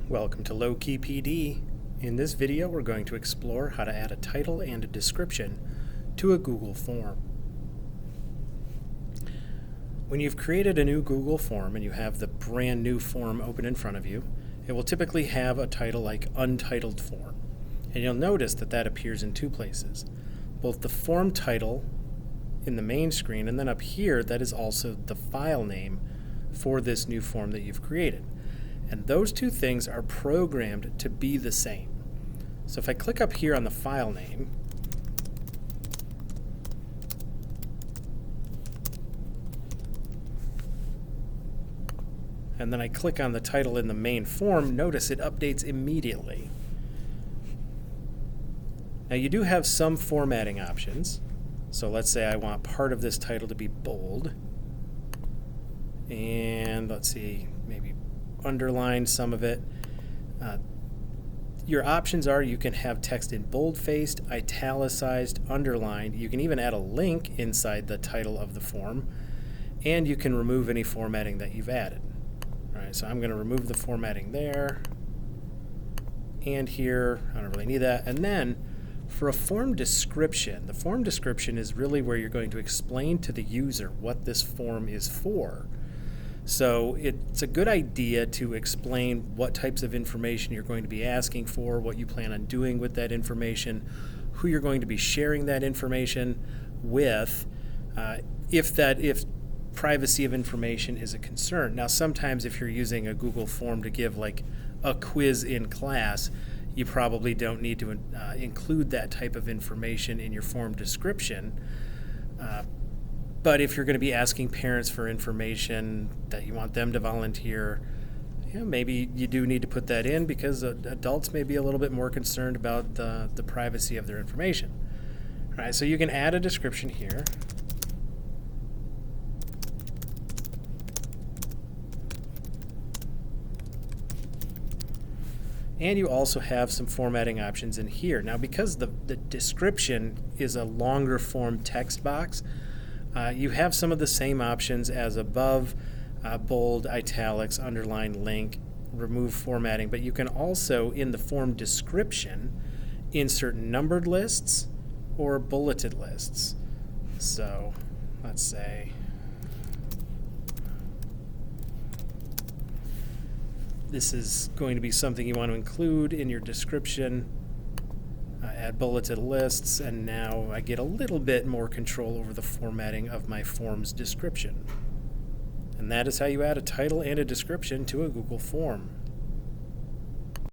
Welcome to Low-Key PD. In this video, we're going to explore how to add a title and a description to a Google form. When you've created a new Google form and you have the brand new form open in front of you, it will typically have a title like Untitled Form. And you'll notice that that appears in two places. Both the form title in the main screen, and then up here, that is also the file name for this new form that you've created. And those two things are programmed to be the same. So if I click up here on the file name, and then I click on the title in the main form, notice it updates immediately. Now you do have some formatting options. So let's say I want part of this title to be bold. And let's see, maybe underline some of it. Your options are you can have text in bold-faced, italicized, underlined. You can even add a link inside the title of the form, and you can remove any formatting that you've added. All right, so I'm going to remove the formatting there, and here, I don't really need that. And then for a form description, the form description is really where you're going to explain to the user what this form is for. So it's a good idea to explain what types of information you're going to be asking for, what you plan on doing with that information, who you're going to be sharing that information with, if privacy of information is a concern. Now, sometimes if you're using a Google form to give like a quiz in class, you probably don't need to include that type of information in your form description. But if you're going to be asking parents for information that you want them to volunteer, maybe you do need to put that in because adults may be a little bit more concerned about the privacy of their information. All right, so you can add a description here. And you also have some formatting options in here. Now, because the description is a longer form text box, you have some of the same options as above, bold, italics, underline, link, remove formatting, but you can also, in the form description, insert numbered lists or bulleted lists. So let's say this is going to be something you want to include in your description. Add bulleted lists, and now I get a little bit more control over the formatting of my form's description. And that is how you add a title and a description to a Google form.